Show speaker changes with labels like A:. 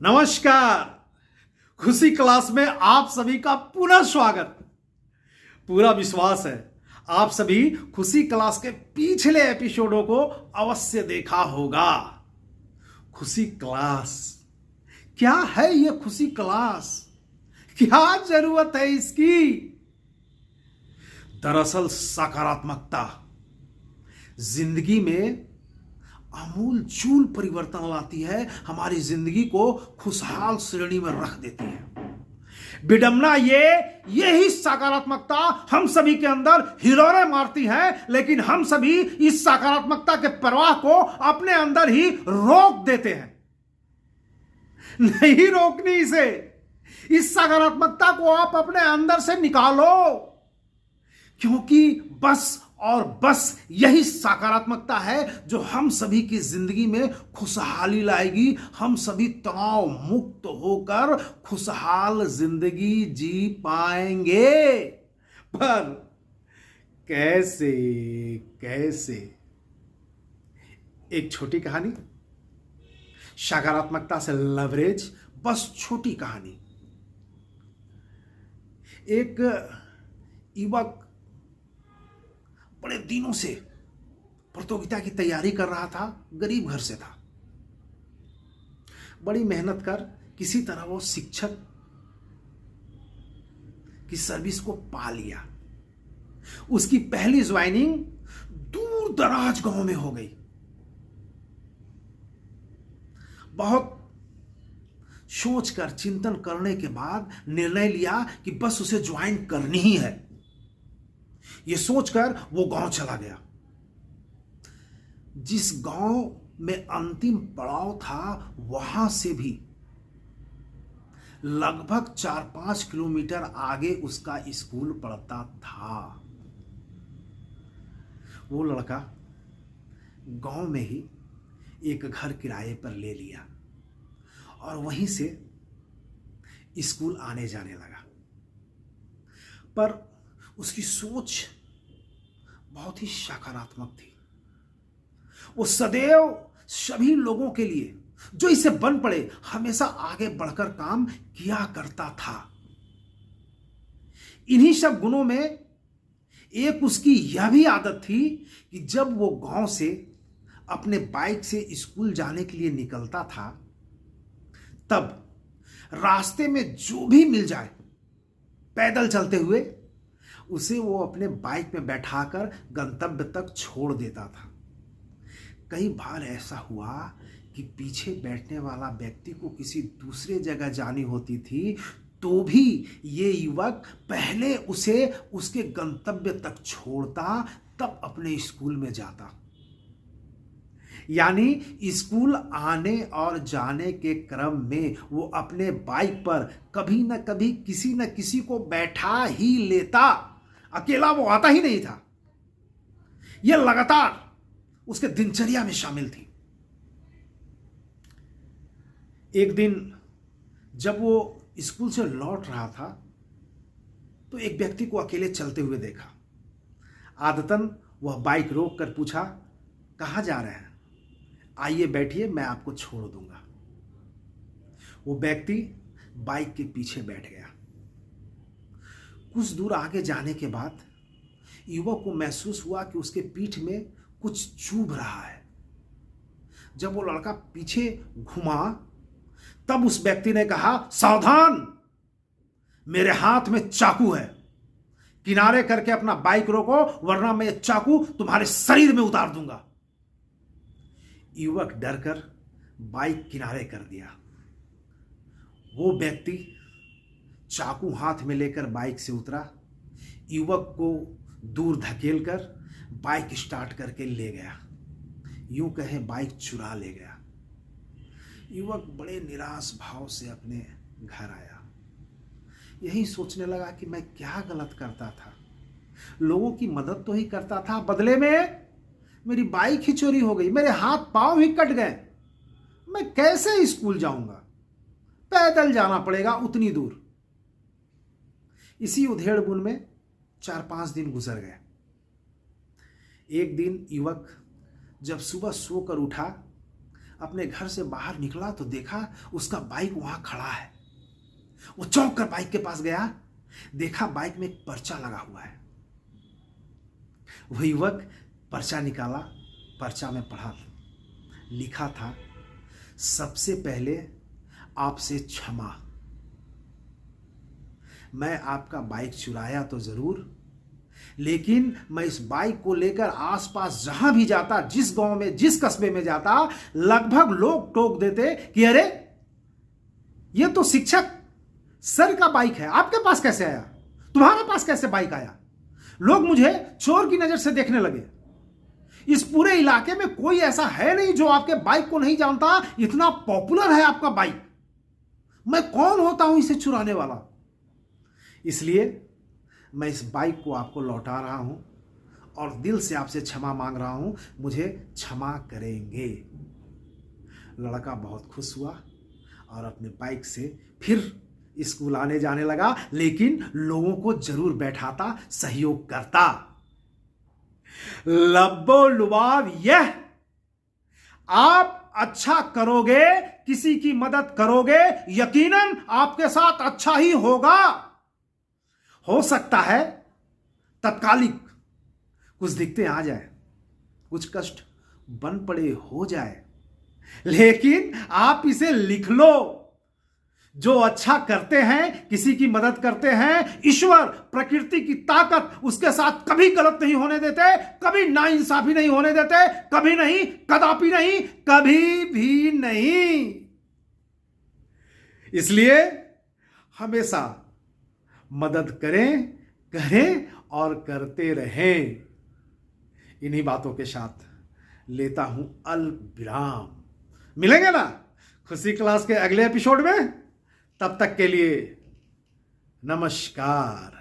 A: नमस्कार। खुशी क्लास में आप सभी का पुनः स्वागत। पूरा विश्वास है आप सभी खुशी क्लास के पिछले एपिसोडों को अवश्य देखा होगा। खुशी क्लास क्या है? ये खुशी क्लास क्या जरूरत है इसकी? दरअसल सकारात्मकता जिंदगी में आमूल चूल परिवर्तन लाती है, हमारी जिंदगी को खुशहाल श्रेणी में रख देती है। विडंबना यही सकारात्मकता हम सभी के अंदर हिलोरे मारती है, लेकिन हम सभी इस सकारात्मकता के प्रवाह को अपने अंदर ही रोक देते हैं। नहीं रोकनी इसे। इस सकारात्मकता को आप अपने अंदर से निकालो, क्योंकि बस और बस यही सकारात्मकता है जो हम सभी की जिंदगी में खुशहाली लाएगी। हम सभी तनाव मुक्त होकर खुशहाल जिंदगी जी पाएंगे। पर कैसे? एक छोटी कहानी, सकारात्मकता से लवरेज। बस छोटी कहानी। एक युवक बड़े दिनों से प्रतियोगिता की तैयारी कर रहा था, गरीब घर से था। बड़ी मेहनत कर किसी तरह वो शिक्षक की सर्विस को पा लिया। उसकी पहली ज्वाइनिंग दूर दराज गांव में हो गई। बहुत सोचकर चिंतन करने के बाद निर्णय लिया कि बस उसे ज्वाइन करनी ही है। यह सोचकर वो गांव चला गया। जिस गांव में अंतिम पड़ाव था, वहां से भी लगभग 4-5 किलोमीटर आगे उसका स्कूल पड़ता था। वो लड़का गांव में ही एक घर किराए पर ले लिया और वहीं से स्कूल आने जाने लगा। पर उसकी सोच बहुत ही सकारात्मक थी। वो सदैव सभी लोगों के लिए जो इसे बन पड़े हमेशा आगे बढ़कर काम किया करता था। इन्हीं सब गुणों में एक उसकी यह भी आदत थी कि जब वो गांव से अपने बाइक से स्कूल जाने के लिए निकलता था, तब रास्ते में जो भी मिल जाए पैदल चलते हुए उसे वो अपने बाइक में बैठाकर गंतव्य तक छोड़ देता था। कई बार ऐसा हुआ कि पीछे बैठने वाला व्यक्ति को किसी दूसरे जगह जानी होती थी, तो भी ये युवक पहले उसे उसके गंतव्य तक छोड़ता, तब अपने स्कूल में जाता। यानी स्कूल आने और जाने के क्रम में वो अपने बाइक पर कभी न कभी किसी न किसी को बैठा ही लेता। अकेला वो आता ही नहीं था। यह लगातार उसके दिनचर्या में शामिल थी। एक दिन जब वो स्कूल से लौट रहा था, तो एक व्यक्ति को अकेले चलते हुए देखा। आदतन वह बाइक रोक कर पूछा, कहाँ जा रहे हैं? आइए बैठिए, मैं आपको छोड़ दूंगा। वो व्यक्ति बाइक के पीछे बैठ गया। कुछ दूर आगे जाने के बाद युवक को महसूस हुआ कि उसके पीठ में कुछ चुभ रहा है। जब वो लड़का पीछे घुमा, तब उस व्यक्ति ने कहा, सावधान, मेरे हाथ में चाकू है, किनारे करके अपना बाइक रोको, वरना मैं ये चाकू तुम्हारे शरीर में उतार दूंगा। युवक डरकर बाइक किनारे कर दिया। वो व्यक्ति चाकू हाथ में लेकर बाइक से उतरा, युवक को दूर धकेलकर बाइक स्टार्ट करके ले गया। यूं कहे बाइक चुरा ले गया। युवक बड़े निराश भाव से अपने घर आया। यही सोचने लगा कि मैं क्या गलत करता था। लोगों की मदद तो ही करता था, बदले में मेरी बाइक ही चोरी हो गई, मेरे हाथ पांव ही कट गए। मैं कैसे स्कूल जाऊंगा? पैदल जाना पड़ेगा उतनी दूर। इसी उधेड़-बुन में 4-5 दिन गुजर गए। एक दिन युवक जब सुबह सोकर उठा, अपने घर से बाहर निकला तो देखा उसका बाइक वहां खड़ा है। वो चौंक कर बाइक के पास गया, देखा बाइक में एक पर्चा लगा हुआ है। वह युवक पर्चा निकाला, पर्चा में पढ़ा, लिखा था, सबसे पहले आपसे क्षमा, मैं आपका बाइक चुराया तो जरूर, लेकिन मैं इस बाइक को लेकर आसपास जहां भी जाता, जिस गांव में, जिस कस्बे में जाता, लगभग लोग टोक देते कि अरे ये तो शिक्षक सर का बाइक है, आपके पास कैसे आया, तुम्हारे पास कैसे बाइक आया। लोग मुझे चोर की नजर से देखने लगे। इस पूरे इलाके में कोई ऐसा है नहीं जो आपके बाइक को नहीं जानता, इतना पॉपुलर है आपका बाइक। मैं कौन होता हूं इसे चुराने वाला। इसलिए मैं इस बाइक को आपको लौटा रहा हूं और दिल से आपसे क्षमा मांग रहा हूं, मुझे क्षमा करेंगे। लड़का बहुत खुश हुआ और अपने बाइक से फिर स्कूल आने जाने लगा, लेकिन लोगों को जरूर बैठाता, सहयोग करता। लब्बो लुबाब यह, आप अच्छा करोगे, किसी की मदद करोगे, यकीनन आपके साथ अच्छा ही होगा। हो सकता है तत्कालिक कुछ दिक्कतें आ जाए, कुछ कष्ट बन पड़े हो जाए, लेकिन आप इसे लिख लो। जो अच्छा करते हैं, किसी की मदद करते हैं, ईश्वर, प्रकृति की ताकत उसके साथ कभी गलत नहीं होने देते, कभी नाइंसाफी नहीं होने देते, कभी नहीं, कदापि नहीं, कभी भी नहीं। इसलिए हमेशा मदद करें और करते रहें। इन्हीं बातों के साथ लेता हूं अलविराम। मिलेंगे ना खुशी क्लास के अगले एपिसोड में, तब तक के लिए नमस्कार।